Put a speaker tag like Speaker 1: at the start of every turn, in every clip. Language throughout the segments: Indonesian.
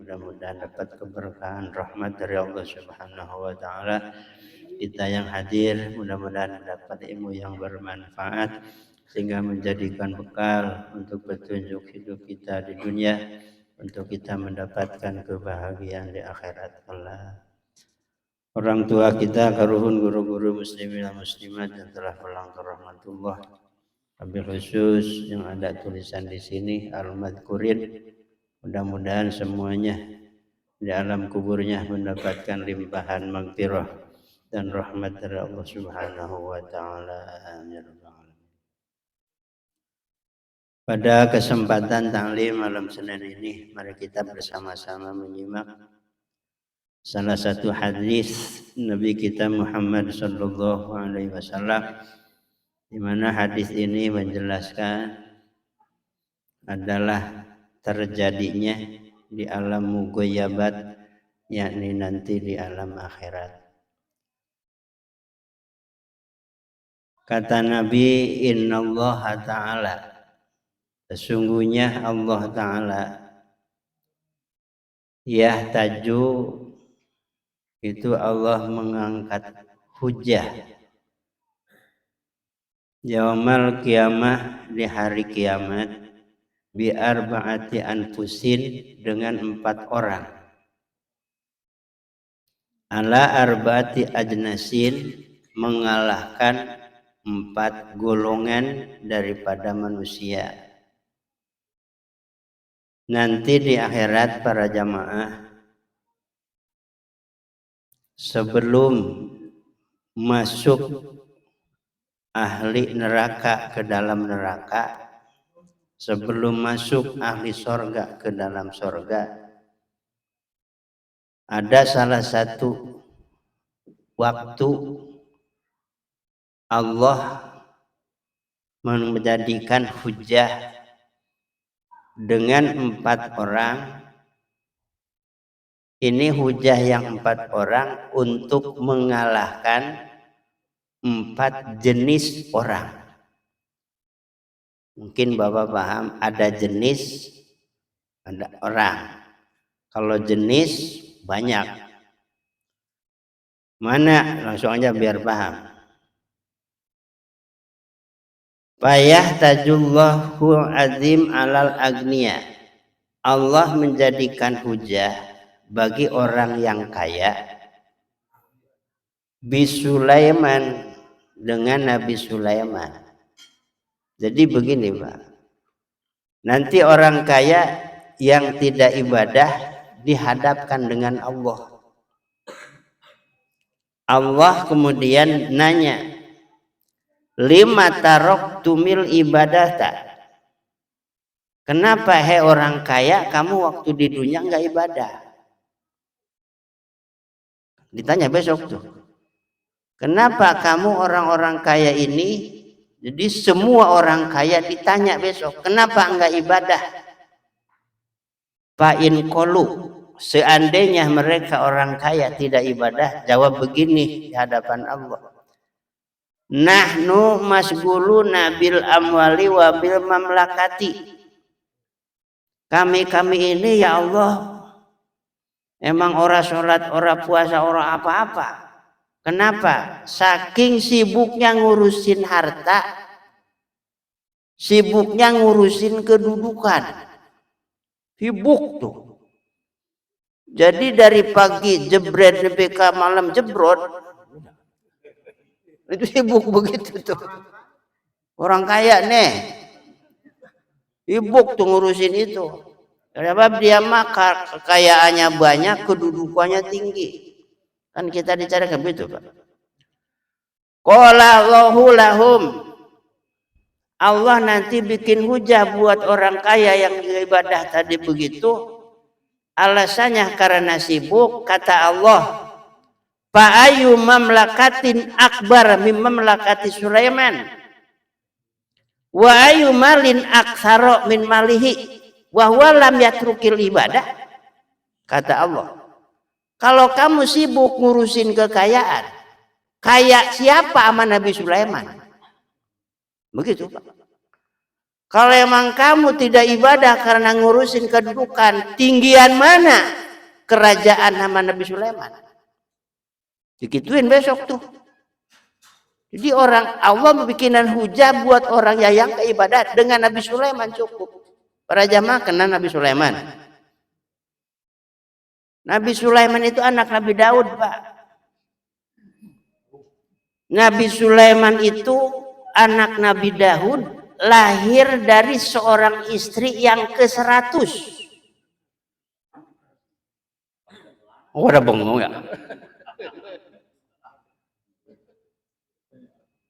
Speaker 1: mudah-mudahan dapat keberkahan rahmat dari Allah Subhanahu wa taala. Kita yang hadir mudah-mudahan mendapat ilmu yang bermanfaat sehingga menjadikan bekal untuk petunjuk hidup kita di dunia, untuk kita mendapatkan kebahagiaan di akhirat kelak. Orang tua kita, karuhun guru-guru muslimin dan muslimat yang telah pulang ke rahmatullah. Wabil khusus yang ada tulisan di sini al-madkurin. Mudah-mudahan semuanya di alam kuburnya mendapatkan limpahan maghfirah dan rahmat dari Allah Subhanahu wa taala. Pada kesempatan taklim malam Senin ini, mari kita bersama-sama menyimak salah satu hadis Nabi kita Muhammad sallallahu alaihi wasallam, di mana hadis ini menjelaskan adalah terjadinya di alam mughayyabat, yakni nanti di alam akhirat. Kata Nabi, innallaha ta'ala, sesungguhnya Allah ta'ala, yahtaju, itu Allah mengangkat hujah, yaumal qiyamah, di hari kiamat, bi arba'ati anfusin, dengan 4 orang, ala arba'ati ajnasin, mengalahkan 4 golongan daripada manusia. Nanti di akhirat para jamaah, sebelum masuk ahli neraka ke dalam neraka, sebelum masuk ahli sorga ke dalam sorga, ada salah satu waktu Allah menjadikan hujah dengan 4 orang. Ini hujah yang 4 orang untuk mengalahkan 4 jenis orang. Mungkin Bapak paham, ada jenis, ada orang. Kalau jenis banyak. Mana? Langsung aja biar paham. Fayahtaju azim alal agniya. Allah menjadikan hujah bagi orang yang kaya, bi Sulaiman, dengan Nabi Sulaiman. Jadi begini Pak, nanti orang kaya yang tidak ibadah dihadapkan dengan Allah. Allah kemudian nanya, lima taroktu mil ibadata, kenapa hai orang kaya kamu waktu di dunia nggak ibadah? Ditanya besok tuh, kenapa kamu orang-orang kaya ini? Jadi semua orang kaya ditanya besok, kenapa nggak ibadah? Fa'in kolu, seandainya mereka orang kaya tidak ibadah, jawab begini di hadapan Allah, nahnu masguluna bil amwali wa bil mamlakati. Kami ini ya Allah emang ora sholat, ora puasa, ora apa-apa. Kenapa? Saking sibuknya ngurusin harta, sibuknya ngurusin kedudukan. Sibuk tuh. Jadi dari pagi jebret sampai ke malam jebrot. Itu sibuk begitu tuh. Orang kaya nih. Sibuk tuh ngurusin itu. Sebab dia maka kekayaannya banyak, kedudukannya tinggi. Kan kita dicari begitu Pak. Qala Allahu lahum, Allah nanti bikin hujah buat orang kaya yang ibadah tadi begitu. Alasannya karena sibuk, kata Allah, fa ayu mamlakatin akbar mim mamlakati Sulaiman, wa ayu malin aktsara min malihi wa huwa lam yatrukil ibadah. Kata Allah, kalau kamu sibuk ngurusin kekayaan, kaya siapa sama Nabi Sulaiman? Begitu Pak. Kalau emang kamu tidak ibadah karena ngurusin kedudukan, tinggian mana kerajaan sama Nabi Sulaiman? Dikituin besok tuh. Jadi orang Allah bikinan hujah buat orang yang keibadat dengan Nabi Sulaiman cukup. Para jamaah kenal Nabi Sulaiman. Nabi Sulaiman itu anak Nabi Daud, Pak. Nabi Sulaiman itu anak Nabi Daud, lahir dari seorang istri yang ke-100. Oh, ada bengong ya?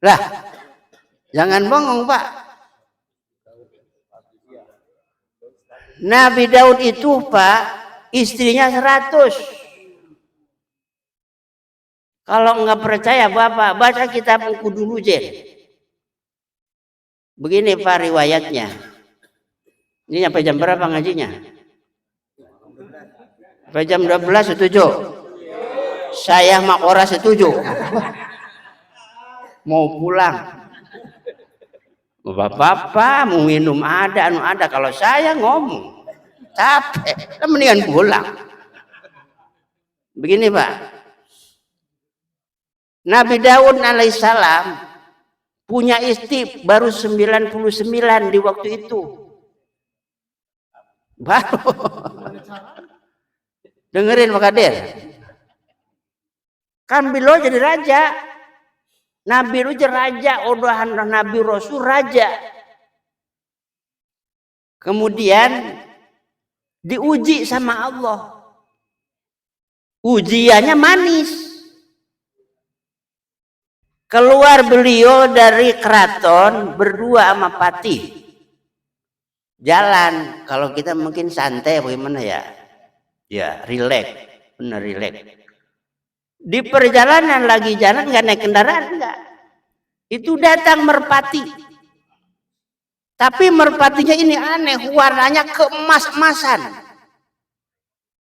Speaker 1: Lah, jangan bengong, Pak. Nabi Daud itu, Pak, istrinya 100. Kalau nggak percaya, Bapak baca kitab buku dulu, Jen. Begini Pak riwayatnya. Ini sampai jam berapa ngajinya? Sampai jam 12 setuju? Saya mak ora setuju. Mau pulang. Bapak mau minum ada. Kalau saya ngomong capek, mendingan pulang. Begini Pak, Nabi Daud alaihissalam punya istri baru 99 di waktu itu. Baru. Dengerin Pak Kadir. Kan bilo jadi raja. Nabi lu jadi raja, odahan Nabi Rasul raja. Kemudian diuji sama Allah. Ujiannya manis. Keluar beliau dari keraton berdua sama Patih. Jalan, kalau kita mungkin santai bagaimana ya? Ya, rileks, benar rileks. Di perjalanan lagi jalan nggak naik kendaraan enggak. Itu datang merpati. Tapi merpatinya ini aneh, warnanya keemas-emasan.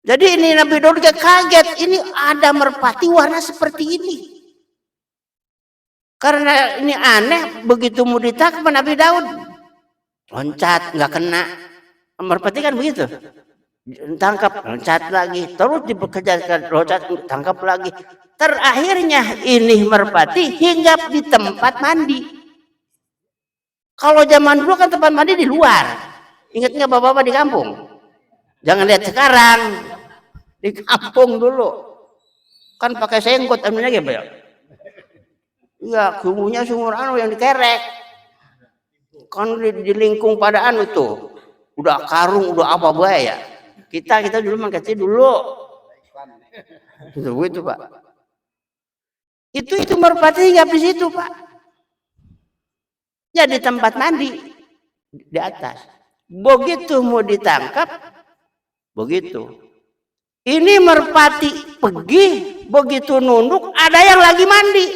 Speaker 1: Jadi ini Nabi Daud kaget, ini ada merpati warna seperti ini. Karena ini aneh, begitu mau ditangkap Nabi Daud, loncat nggak kena. Merpati kan begitu. Tangkap, loncat lagi, terus dipekerjakan, loncat, tangkap lagi. Terakhirnya ini merpati hinggap di tempat mandi. Kalau zaman dulu kan tempat mandi di luar. Ingat nggak bapak-bapak di kampung? Jangan lihat sekarang, di kampung dulu kan pakai senggot anunya gitu ya. Iya, sumurnya sumur anu yang dikerek. Kan di lingkung pada anu tuh, udah karung, udah apa bae ya. Kita dulu mah kecil dulu. Itu Pak. Itu merpati hinggap di situ Pak. Ya di tempat mandi di atas. Begitu mau ditangkap, begitu. Ini merpati pergi, begitu nunduk ada yang lagi mandi.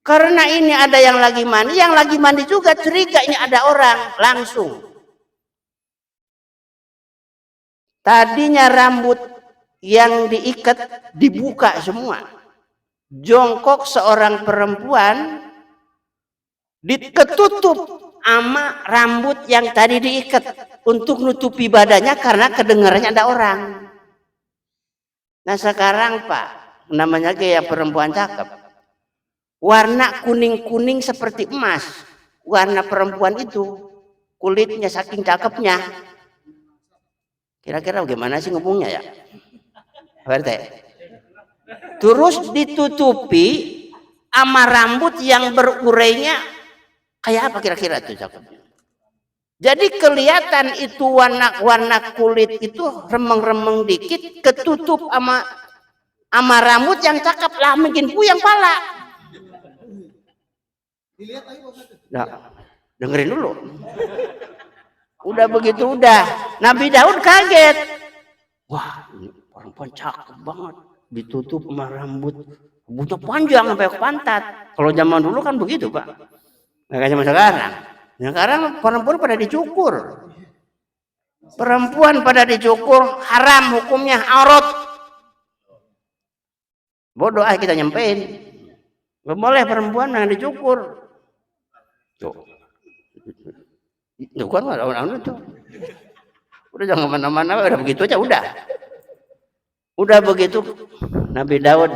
Speaker 1: Karena ini ada yang lagi mandi juga curiga ini ada orang langsung. Tadinya rambut yang diikat dibuka semua. Jongkok seorang perempuan diketutup sama rambut yang tadi diikat untuk nutupi badannya karena kedengarannya ada orang. Nah sekarang Pak, namanya kayak perempuan cakep. Warna kuning-kuning seperti emas. Warna perempuan itu kulitnya saking cakepnya. Kira-kira bagaimana sih ngomongnya ya? Berarti. Terus ditutupi sama rambut yang berurainya kayak apa kira-kira itu cakepnya. Jadi kelihatan itu warna kulit itu remeng-remeng dikit ketutup sama rambut yang cakep lah mungkin puyeng pala. Nah, dengerin dulu. Udah begitu Nabi Daud kaget. Wah, ini perempuan cakep banget. Ditutup sama rambutnya panjang sampai ke pantat. Kalau zaman dulu kan begitu Pak. Nggak zaman sekarang. Sekarang perempuan pada dicukur. Perempuan pada dicukur haram hukumnya aurat. Bodoh kita nyampein. Nggak boleh perempuan yang dicukur. Tuh. Itu kan orang itu. Udah jangan kemana-mana, udah begitu aja udah. Udah begitu Nabi Daud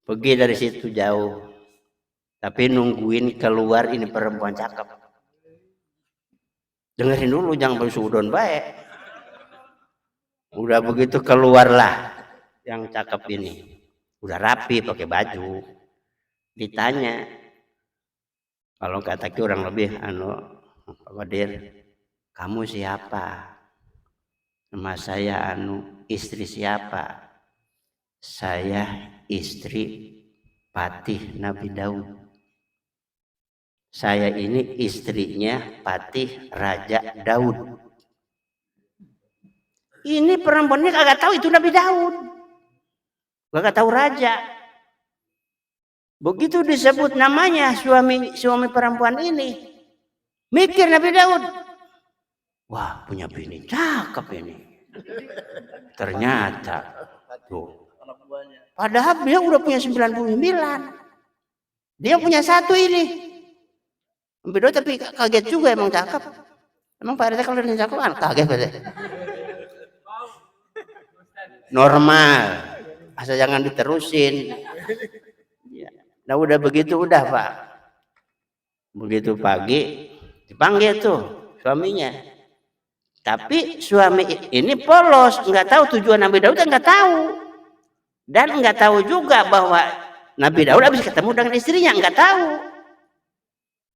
Speaker 1: pergi dari situ jauh. Tapi nungguin keluar ini perempuan cakep. Dengerin dulu, jangan bersudon baik. Udah begitu keluarlah yang cakep ini. Udah rapi pakai baju. Ditanya, kalau kata orang lebih Qadir, kamu siapa? Nama saya istri siapa? Saya istri Patih Nabi Daud. Saya ini istrinya Patih Raja Daud. Ini perempuannya kagak tahu itu Nabi Daud. Kagak tahu raja. Begitu disebut namanya suami perempuan ini, mikir Nabi Daud. Wah, punya bini cakep ini. Ternyata tuh. Padahal dia udah punya 99. Dia punya satu ini. Beda tapi kaget juga, emang cakep. Emang Pak RT kalau udah cakep kan kaget Pak RT. Normal. Asal jangan diterusin. Nah udah begitu udah Pak. Begitu pagi dipanggil tuh suaminya. Tapi suami ini polos, nggak tahu tujuan Nabi Daud, nggak tahu. Dan nggak tahu juga bahwa Nabi Daud habis ketemu dengan istrinya, nggak tahu.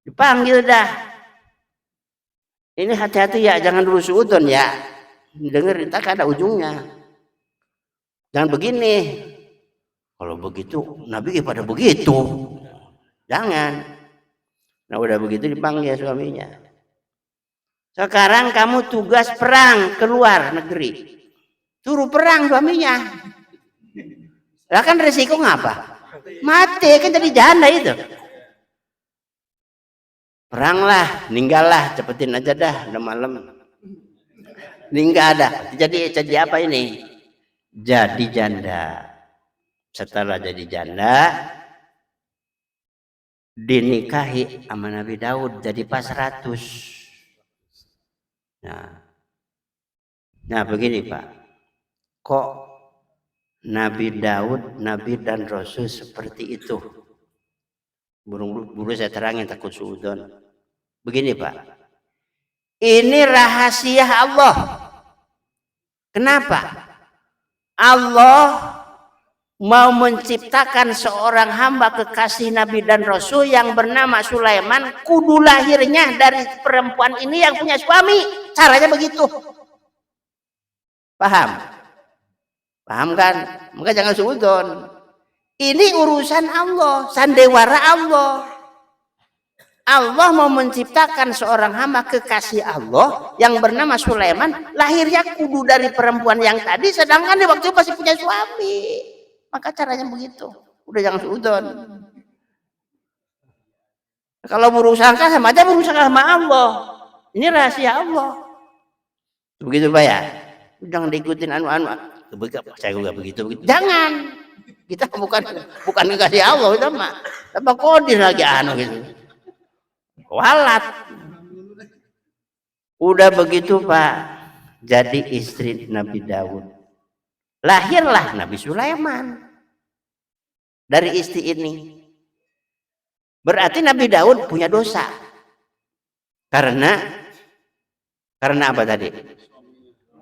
Speaker 1: Dipanggil dah. Ini hati-hati ya, jangan dulu suudon ya. Dengerin, tak ada ujungnya. Jangan begini. Kalau begitu, Nabi pada begitu. Jangan. Nah udah begitu dipanggil suaminya. Sekarang kamu tugas perang keluar negeri. Suruh perang suaminya. Lah kan resiko ngapa? Mati kan jadi janda itu. Peranglah, ninggallah, cepetin aja dah, udah malam. Ninggal dah. Jadi apa ini? Jadi janda. Setelah jadi janda, dinikahi sama Nabi Daud jadi pas 100. Nah begini Pak, kok Nabi Daud, Nabi dan Rasul seperti itu? Buru saya terangin takut suudon. Begini Pak, ini rahasia Allah. Kenapa? Allah mau menciptakan seorang hamba kekasih Nabi dan Rasul yang bernama Sulaiman, kudu lahirnya dari perempuan ini yang punya suami. Caranya begitu. Paham? Paham kan? Maka jangan suudon. Ini urusan Allah, sandiwara Allah. Allah mau menciptakan seorang hamba kekasih Allah yang bernama Sulaiman, lahirnya kudu dari perempuan yang tadi, sedangkan di waktu itu masih punya suami. Maka caranya begitu. Udah jangan suudon. Kalau berusaha sama aja berusaha sama Allah. Ini rahasia Allah. Begitu Pak ya. Jangan diikutin saya juga begitu. Jangan. Kita bukan kasih Allah kita mah. Apa kodir lagi gitu. Walat. Udah begitu Pak. Jadi istri Nabi Daud. Lahirlah Nabi Sulaiman dari istri ini. Berarti Nabi Daud punya dosa. Karena apa tadi?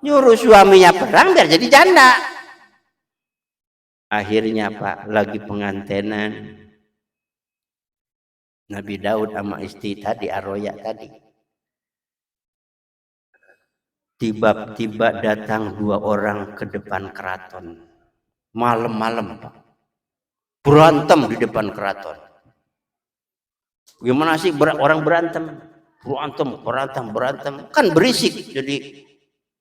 Speaker 1: Nyuruh suaminya perang biar jadi janda. Akhirnya Pak, lagi pengantenan Nabi Daud sama istri tadi, Aroya tadi. Tiba-tiba datang 2 orang ke depan keraton. Malam-malam Pak. Berantem di depan keraton. Gimana sih orang berantem? Berantem. Kan berisik jadi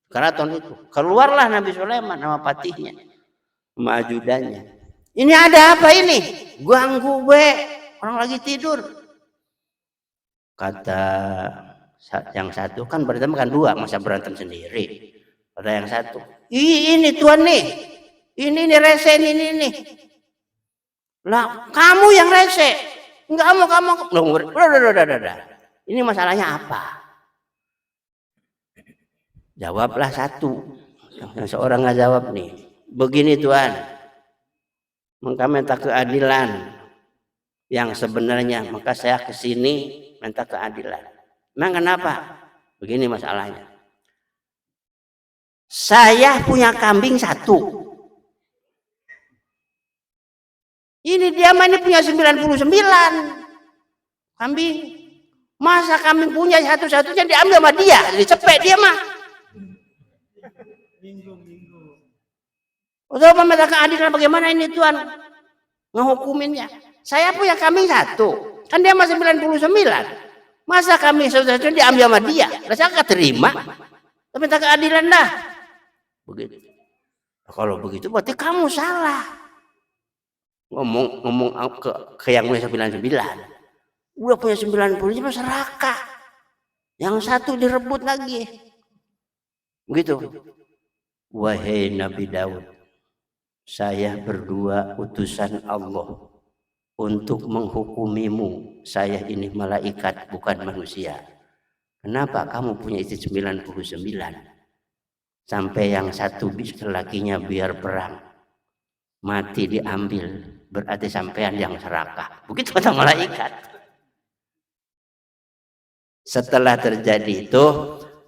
Speaker 1: keraton itu. Keluarlah Nabi Sulaiman sama patihnya. Majudannya. Ini ada apa ini? Ganggu gue. Orang lagi tidur. Kata yang satu, kan berantem kan 2, masa berantem sendiri. Kata yang satu, ini tuan nih. Ini resen ini nih. Lah, kamu yang rese. Enggak mau kamu. Udah. Ini masalahnya apa? Jawablah satu. Yang seorang nggak jawab nih. Begini Tuhan. Kami minta keadilan yang sebenarnya. Maka saya kesini minta keadilan. Memang kenapa? Begini masalahnya. Saya punya kambing 1. Ini dia mah ini punya 99 kambing. Masa kambing punya satu-satunya diambil sama dia, dicepet dia mah. Udah meminta keadilan bagaimana ini Tuhan ngehukuminnya? Saya punya kambing 1, kan dia masih 99. Masa kambing satu-satunya diambil sama dia? Saya nggak terima. Minta keadilan dah. Begitu. Kalau begitu berarti kamu salah. Ngomong ke yang punya 99. Udah punya 90 cuma serakah. Yang 1 direbut lagi. Begitu. Wahai Nabi Daud, saya berdua utusan Allah untuk menghukumimu. Saya ini malaikat bukan manusia. Kenapa kamu punya istri 99? Sampai yang 1 lakinya biar perang. Mati diambil. Berarti sampean yang serakah. Begitu kata malaikat. Setelah terjadi itu,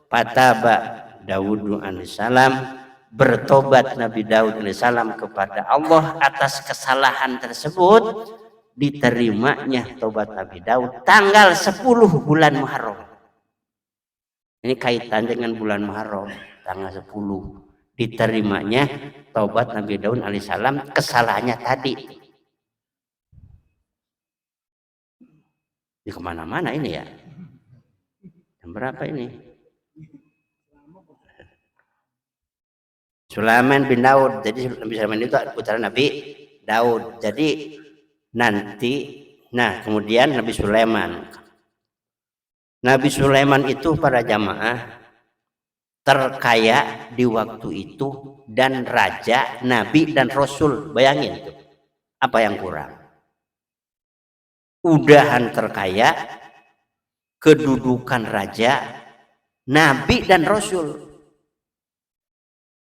Speaker 1: pataba Daud alaihissalam, bertobat Nabi Daud alaihissalam kepada Allah atas kesalahan tersebut. Diterimanya tobat Nabi Daud tanggal 10 bulan Muharram. Ini kaitan dengan bulan Muharram, tanggal 10 diterimanya tobat Nabi Daud alaihissalam, kesalahannya tadi. Ini kemana-mana ini ya. Yang berapa ini? Sulaiman bin Daud. Jadi Nabi Sulaiman itu putra Nabi Daud. Jadi nanti, nah kemudian Nabi Sulaiman. Nabi Sulaiman itu para jamaah terkaya di waktu itu dan raja, nabi dan rasul. Bayangin itu. Apa yang kurang? Udahan terkaya, kedudukan raja, nabi dan rasul.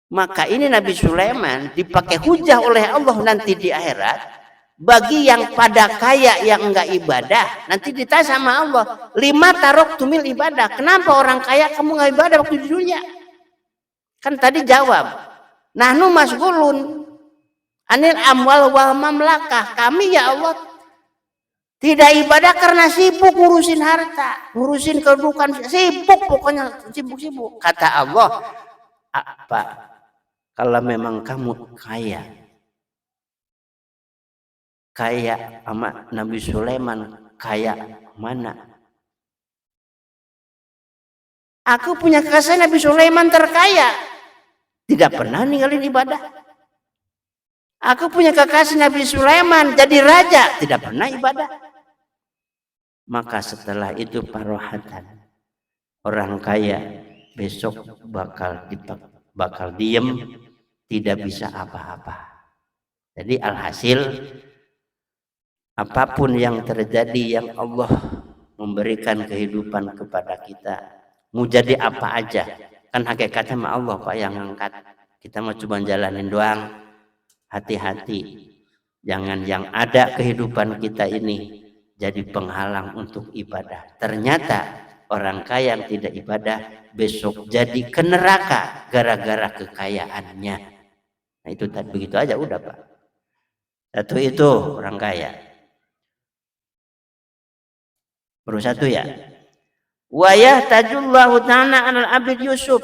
Speaker 1: Maka ini Nabi Sulaiman dipakai hujah oleh Allah nanti di akhirat. Bagi yang pada kaya yang enggak ibadah, nanti ditanya sama Allah, 5 tarok tumil ibadah. Kenapa orang kaya kamu enggak ibadah waktu di dunia? Kan tadi jawab, nahnu masgulun anil amwal wal mamlakah. Kami ya Allah tidak ibadah karena sibuk ngurusin harta, ngurusin kedudukan, sibuk pokoknya sibuk-sibuk. Kata Allah, apa? Kalau memang kamu kaya sama Nabi Sulaiman, kaya mana? Aku punya kekasih Nabi Sulaiman terkaya, tidak pernah ninggalin ibadah. Aku punya kekasih Nabi Sulaiman jadi raja, tidak pernah ibadah. Maka setelah itu parohatan, orang kaya besok bakal diem, tidak bisa apa-apa. Jadi alhasil apapun yang terjadi, yang Allah memberikan kehidupan kepada kita, mau jadi apa aja, kan hakikatnya sama Allah Pak yang ngangkat. Kita mau cuma jalanin doang. Hati-hati, jangan yang ada kehidupan kita ini jadi penghalang untuk ibadah. Ternyata orang kaya yang tidak ibadah besok jadi ke neraka gara-gara kekayaannya. Nah itu begitu aja udah Pak. Satu itu orang kaya. Baru satu ya. Wayah tajullahu ta'ala alal abid Yusuf.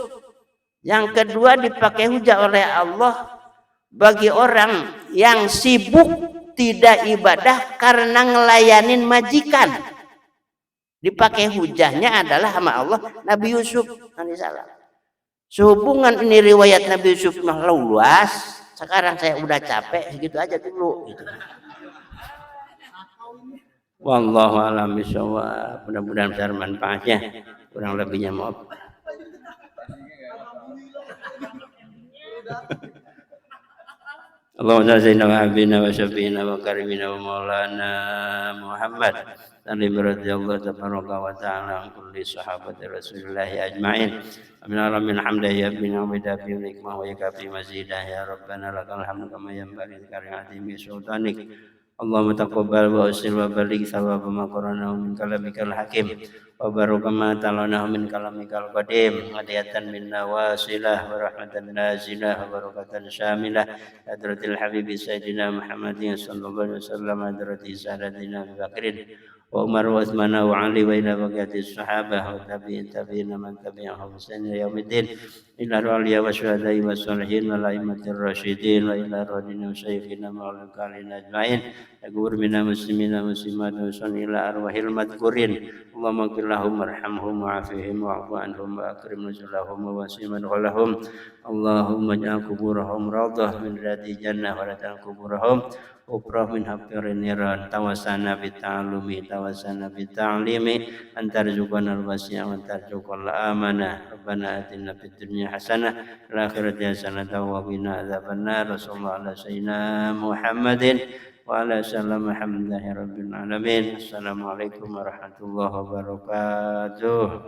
Speaker 1: Yang kedua dipakai hujah oleh Allah bagi orang yang sibuk tidak ibadah karena ngelayanin majikan. Dipakai hujahnya adalah sama Allah Nabi Yusuf alaihissalam. Sehubungan ini riwayat Nabi Yusuf luas, sekarang saya udah capek, segitu aja dulu gitu. Wallahu a'lam bishawab. Mudah-mudahan besar manfaatnya. Kurang lebihnya maaf. اللهم صل على سيدنا وحبيبنا وشفينا وكريمنا ومولانا محمد سلم رضي الله تبارك وتعالى عن كل صحابة رسول الله أجمعين أمين رب الحمد يا ابن عبد في الحكمة ويكفي مزيدا يا ربنا لك الحمد كما ينبغي لكرم عظيم سلطانك اللهم تقبل وأسر وبلغ ثواب ما قرأناه من كلامك الحكيم وبارك ما تلوناه من كلامك القديم هدية منا واصلة ورحمة نازلة وبركة شاملة حضرة الحبيب سيدنا محمد صلى الله عليه وسلم حضرة سادتنا أبي بكر وعمر وعثمان وعلي وإلى بقية الصحابة والتابعين من تبعهم بإحسان إلى يوم الدين إلى الأولياء والشهداء والصالحين والأئمة الراشدين وإلى روحنا وشيخنا مولانا أجمعين أقبر منا مسلمين مسلمات وصل إلى أرواح المذكورين اللهم اغفر لهم وارحمهم وعافهم واعف عنهم وأكرم نزلهم ووسع مدخلهم اللهم اجعل قبورهم روضة من رياض الجنة ولا تجعل قبورهم حفرة من حفر النيران توسلنا بالتعلم توسلنا بالتعليم أن ترزقنا الوسع وأن ترزق الآمنة ربنا آتنا في الدنيا حسنة وفي الآخرة حسنة وقنا عذاب النار صلى الله على سيدنا محمد وعلى سلام الحمد لله رب العالمين السلام عليكم ورحمة الله وبركاته.